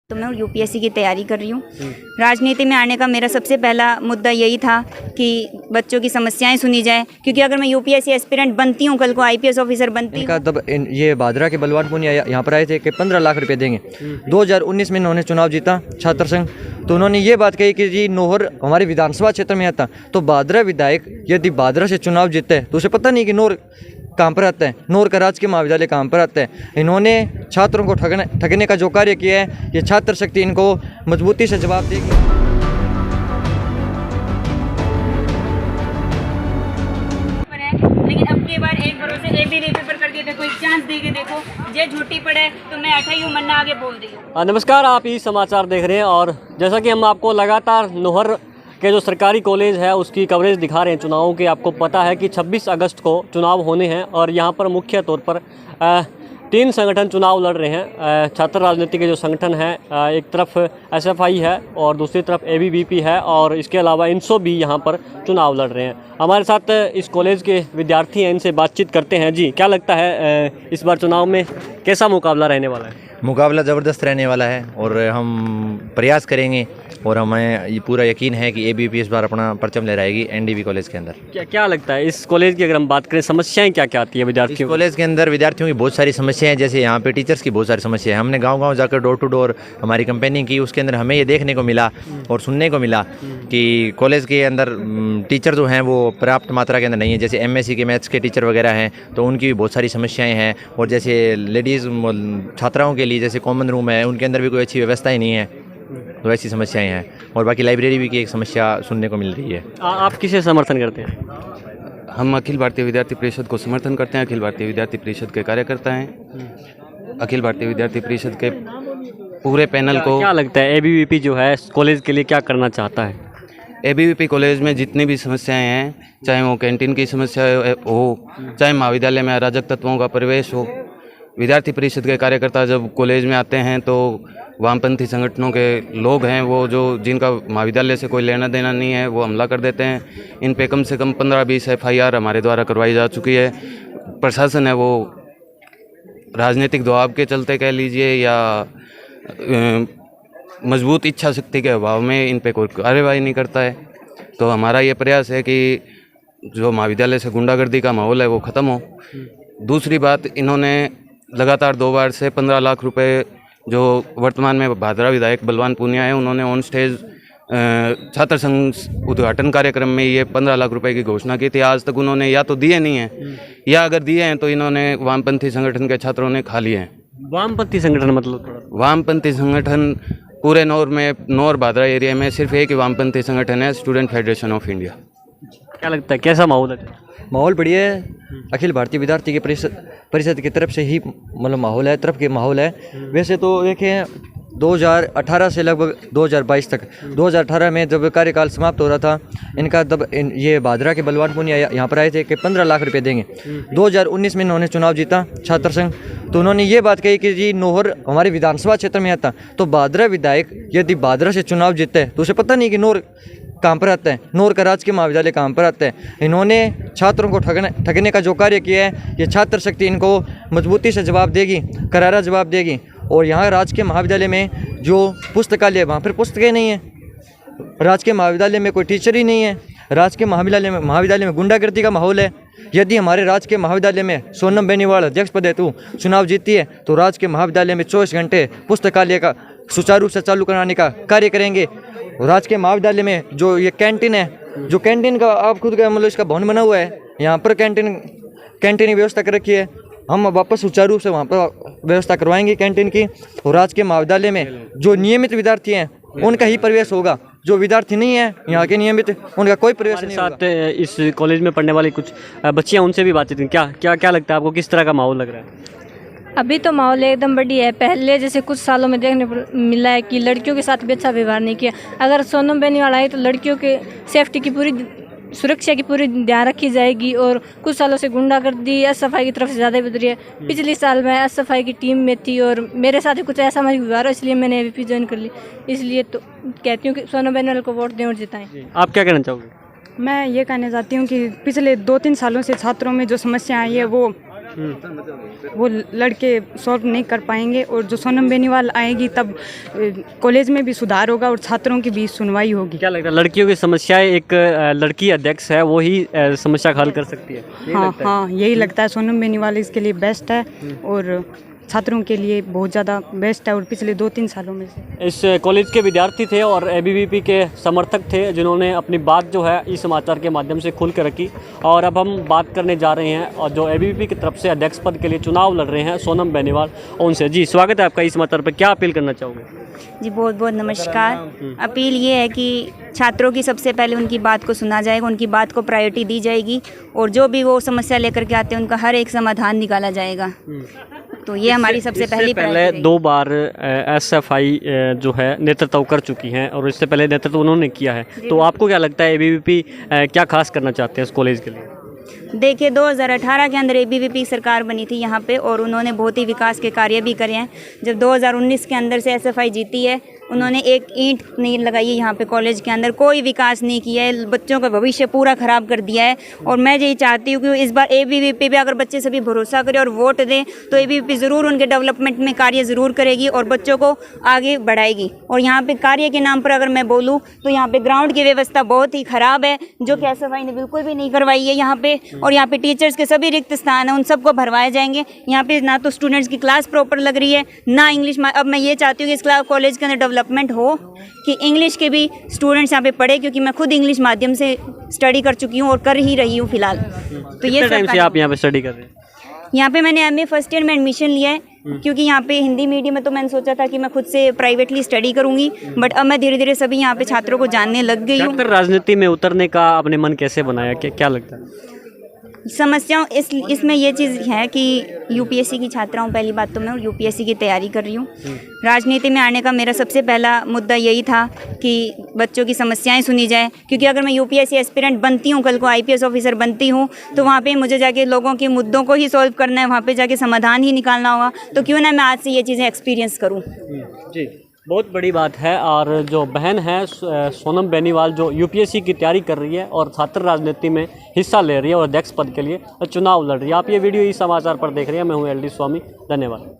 तो मैं यूपीएससी की तैयारी कर रही हूँ। राजनीति में आने का मेरा सबसे पहला मुद्दा यही था कि बच्चों की समस्याएं सुनी जाए, क्योंकि अगर मैं यूपीएससी एस्पिरेंट बनती हूँ, कल को आईपीएस ऑफिसर बनती हूँ। तब ये भादरा के बलवान पुनिया यहाँ पर आए थे कि 15 लाख रुपए देंगे। 2019 में इन्होंने चुनाव जीता छात्र संघ, तो उन्होंने ये बात कही कि जी नौहर हमारे विधानसभा क्षेत्र में आता, तो भादरा विधायक यदि भादरा से चुनाव जीतते हैं तो उसे पता नहीं कि नौर कहाँ पर आता है, नौर का राजकीय महाविद्यालय कहाँ पर आता है। इन्होंने छात्रों को ठगने का जो कार्य किया है, ये छात्र शक्ति इनको मजबूती से जवाब देगी। लेकिन अब की बार एक भरोसे एबीवी पेपर करके देखो, एक चांस दे के देखो, जे झूठी पड़े तो मैं 28 मन्ना आगे बोल दी। नमस्कार, आप ई समाचार देख रहे हैं और जैसा कि हम आपको लगातार नौहर के जो सरकारी कॉलेज है उसकी कवरेज दिखा रहे हैं चुनावों की। आपको पता है कि 26 अगस्त को चुनाव होने हैं और यहाँ पर मुख्य तौर पर 3 संगठन चुनाव लड़ रहे हैं। छात्र राजनीति के जो संगठन हैं, एक तरफ एसएफआई है और दूसरी तरफ एबीवीपी है और इसके अलावा इनसो भी यहाँ पर चुनाव लड़ रहे हैं। हमारे साथ इस कॉलेज के विद्यार्थी हैं, इनसे बातचीत करते हैं। जी, क्या लगता है इस बार चुनाव में कैसा मुकाबला रहने वाला है? मुकाबला ज़बरदस्त रहने वाला है और हम प्रयास करेंगे और हमें ये पूरा यकीन है कि एबीवीपी इस बार अपना परचम लहराएगी एनडीवी कॉलेज के अंदर। क्या लगता है इस कॉलेज की अगर हम बात करें, समस्याएं क्या क्या आती है विद्यार्थियों? कॉलेज के अंदर विद्यार्थियों की बहुत सारी समस्याएं हैं, जैसे यहाँ पे टीचर्स की बहुत सारी समस्या है। हमने गांव-गांव जाकर डोर टू डोर हमारी कैंपेनिंग की, उसके अंदर हमें ये देखने को मिला और सुनने को मिला कि कॉलेज के अंदर टीचर जो हैं वो पर्याप्त मात्रा के अंदर नहीं है। जैसे एमएससी के मैथ्स के टीचर वगैरह हैं तो उनकी भी बहुत सारी समस्याएँ हैं, और जैसे लेडीज़ छात्राओं के लिए जैसे कॉमन रूम है उनके अंदर भी कोई अच्छी व्यवस्था ही नहीं है, तो ऐसी समस्याएं हैं। और बाकी लाइब्रेरी भी की एक समस्या सुनने को मिल रही है। आप किसे समर्थन करते हैं? हम अखिल भारतीय विद्यार्थी परिषद को समर्थन करते हैं, अखिल भारतीय विद्यार्थी परिषद के कार्यकर्ता हैं। अखिल भारतीय विद्यार्थी परिषद के पूरे पैनल को क्या लगता है एबीवीपी जो है कॉलेज के लिए क्या करना चाहता है? एबीवीपी कॉलेज में जितनी भी समस्याएं हैं, चाहे वो कैंटीन की समस्या हो, चाहे महाविद्यालय में अराजक तत्वों का प्रवेश हो, विद्यार्थी परिषद के कार्यकर्ता जब कॉलेज में आते हैं तो वामपंथी संगठनों के लोग हैं वो जो जिनका महाविद्यालय से कोई लेना देना नहीं है वो हमला कर देते हैं। इन पे कम से कम 15-20 FIR हमारे द्वारा करवाई जा चुकी है। प्रशासन है वो राजनीतिक दबाव के चलते कह लीजिए या मजबूत इच्छा शक्ति के अभाव में इन पे कोई कार्रवाई नहीं करता है। तो हमारा ये प्रयास है कि जो महाविद्यालय से गुंडागर्दी का माहौल है वो ख़त्म हो। दूसरी बात, इन्होंने लगातार 2 बार से 15 लाख रुपए, जो वर्तमान में भादरा विधायक बलवान पुनिया है, उन्होंने ऑन स्टेज छात्र संघ उद्घाटन कार्यक्रम में ये 15 लाख रुपए की घोषणा की थी। आज तक उन्होंने या तो दिए नहीं हैं या अगर दिए हैं तो इन्होंने वामपंथी संगठन के छात्रों ने खा लिए हैं। वामपंथी संगठन मतलब? वामपंथी संगठन पूरे नौर भादरा एरिया में सिर्फ एक ही वामपंथी संगठन है, स्टूडेंट फेडरेशन ऑफ इंडिया। क्या लगता है कैसा माहौल है? माहौल बढ़िया है। अखिल भारतीय विद्यार्थी की परिषद की तरफ से ही मतलब माहौल है, तरफ के माहौल है। वैसे तो देखें 2018 से लगभग 2022 तक, 2018 में जब कार्यकाल समाप्त हो रहा था इनका, तब ये भादरा के बलवान पुनिया यहाँ पर आए थे कि 15 लाख रुपए देंगे। 2019 में इन्होंने चुनाव जीता छात्र संघ, तो उन्होंने ये बात कही कि जी नौहर हमारे विधानसभा क्षेत्र में आता, तो भादरा विधायक यदि भादरा से चुनाव जीतते हैं तो उसे पता नहीं कि नौर कहाँ पर आता है, नौर का राजकीय महाविद्यालय कहाँ पर आता है। इन्होंने छात्रों को ठगने का जो कार्य किया है, ये छात्र शक्ति इनको मजबूती से जवाब देगी, करारा जवाब देगी। और यहाँ राजकीय महाविद्यालय में जो पुस्तकालय है वहाँ पर पुस्तकें नहीं है, राजकीय महाविद्यालय में कोई टीचर ही नहीं है, राजकीय महाविद्यालय में गुंडागर्दी का माहौल है। यदि हमारे राजकीय महाविद्यालय में सोनम बेनीवाल अध्यक्ष पद हेतु चुनाव जीती है तो राजकीय महाविद्यालय में 24 घंटे पुस्तकालय का सुचारू रूप से चालू कराने का कार्य करेंगे। राजकीय महाविद्यालय में जो ये कैंटीन है, जो कैंटीन का आप खुद का मतलब इसका भवन बना हुआ है, यहाँ पर कैंटीन की व्यवस्था कर रखी है। हम वापस सुचारू रूप से वहाँ पर व्यवस्था करवाएंगे कैंटीन की। और राजकीय महाविद्यालय में जो नियमित विद्यार्थी हैं उनका ही प्रवेश होगा, जो विद्यार्थी नहीं है यहाँ के नियमित उनका कोई प्रवेश नहीं होगा। साथ इस कॉलेज में पढ़ने वाली कुछ बच्चियाँ, उनसे भी बातचीत की। क्या लगता है आपको, किस तरह का माहौल लग रहा है? अभी तो माहौल एकदम बढ़िया है। पहले जैसे कुछ सालों में देखने को मिला है कि लड़कियों के साथ भी अच्छा व्यवहार नहीं किया। अगर सोनम बेनीवाल आई तो लड़कियों के सेफ्टी की पूरी, सुरक्षा की पूरी ध्यान रखी जाएगी। और कुछ सालों से गुंडागर्दी एसएफआई की तरफ से ज़्यादा बढ़ रही है। पिछले साल मैं एसएफआई की टीम में थी और मेरे साथ कुछ ऐसा मुझे हुआ, इसलिए मैंने एबीवीपी ज्वाइन कर ली। इसलिए तो कहती हूँ कि सोनम बेनीवाल को वोट दें और जिताएं। आप क्या कहना चाहोगे? मैं ये कहना चाहती हूँ कि पिछले 2-3 सालों से छात्रों में जो समस्या आई है वो वो लड़के सॉल्व नहीं कर पाएंगे। और जो सोनम बेनीवाल आएगी तब कॉलेज में भी सुधार होगा और छात्रों की भी सुनवाई होगी। क्या लगता है लड़कियों की समस्याएं एक लड़की अध्यक्ष है वो ही समस्या का हल कर सकती है? हाँ, यही लगता है। सोनम बेनीवाल इसके लिए बेस्ट है और छात्रों के लिए बहुत ज़्यादा बेस्ट है। और पिछले 2-3 सालों में से इस कॉलेज के विद्यार्थी थे और एबीवीपी के समर्थक थे जिन्होंने अपनी बात जो है इस समाचार के माध्यम से खुल कर रखी। और अब हम बात करने जा रहे हैं और जो एबीवीपी की तरफ से अध्यक्ष पद के लिए चुनाव लड़ रहे हैं सोनम बेनीवाल, उनसे। जी स्वागत है आपका इस समाचार पर, क्या अपील करना चाहोगे? जी बहुत बहुत नमस्कार। अपील ये है कि छात्रों की सबसे पहले उनकी बात को सुना जाएगा, उनकी बात को प्रायोरिटी दी जाएगी और जो भी वो समस्या लेकर के आते हैं उनका हर एक समाधान निकाला जाएगा। तो ये हमारी सबसे पहले 2 बार एसएफआई जो है नेतृत्व कर चुकी हैं और इससे पहले नेतृत्व उन्होंने किया है। तो आपको क्या लगता है एबीवीपी क्या खास करना चाहते हैं इस कॉलेज के लिए? देखिए 2018 के अंदर एबीवीपी सरकार बनी थी यहाँ पे और उन्होंने बहुत ही विकास के कार्य भी करे हैं। जब 2019 के अंदर से एसएफआई जीती है, उन्होंने एक ईंट नहीं लगाई है यहाँ पे कॉलेज के अंदर, कोई विकास नहीं किया है, बच्चों का भविष्य पूरा ख़राब कर दिया है। और मैं यही चाहती हूँ कि इस बार एबीवीपी पे अगर बच्चे सभी भरोसा करें और वोट दें तो एबीवीपी ज़रूर उनके डेवलपमेंट में कार्य ज़रूर करेगी और बच्चों को आगे बढ़ाएगी। और यहाँ पे कार्य के नाम पर अगर मैं बोलूँ तो यहाँ पे ग्राउंड की व्यवस्था बहुत ही ख़राब है जो कि एसएफआई ने बिल्कुल भी नहीं करवाई है यहाँ पे। और यहाँ पे टीचर्स के सभी रिक्त स्थान हैं, उन सबको भरवाए जाएंगे। यहाँ पे ना तो स्टूडेंट्स की क्लास प्रॉपर लग रही है ना इंग्लिश। अब मैं ये चाहती हूँ कि इस कॉलेज के अंदर डेवलपमेंट हो कि इंग्लिश के भी स्टूडेंट्स यहाँ पे पढ़े, क्योंकि मैं खुद इंग्लिश माध्यम से स्टडी कर चुकी हूँ और कर ही रही हूँ फिलहाल। तो ये टाइम से आप यहाँ पे स्टडी कर रहे हैं? यहाँ पे मैंने एमए फर्स्ट ईयर में एडमिशन लिया है क्योंकि यहाँ पे हिंदी मीडियम में तो मैंने सोचा था कि मैं खुद से प्राइवेटली स्टडी करूँगी, बट अब मैं धीरे धीरे सभी यहाँ पे छात्रों को जानने लग गई हूँ। राजनीति में उतरने का आपने मन कैसे बनाया, क्या लगता है? समस्याओं इसमें ये चीज़ है कि यूपीएससी की छात्रा हूँ, पहली बात तो मैं यूपीएससी की तैयारी कर रही हूँ। राजनीति में आने का मेरा सबसे पहला मुद्दा यही था कि बच्चों की समस्याएं सुनी जाए, क्योंकि अगर मैं यूपीएससी एस्पिरेंट बनती हूँ, कल को आईपीएस ऑफिसर बनती हूँ, तो वहाँ पे मुझे जाके लोगों के मुद्दों को ही सॉल्व करना है, वहाँ पे जाके समाधान ही निकालना होगा। तो क्यों ना मैं आज से ये चीज़ें एक्सपीरियंस करूँ। जी बहुत बड़ी बात है। और जो बहन है सोनम बेनीवाल जो यूपीएससी की तैयारी कर रही है और छात्र राजनीति में हिस्सा ले रही है और अध्यक्ष पद के लिए चुनाव लड़ रही है। आप ये वीडियो इस समाचार पर देख रहे हैं। मैं हूँ एलडी स्वामी, धन्यवाद।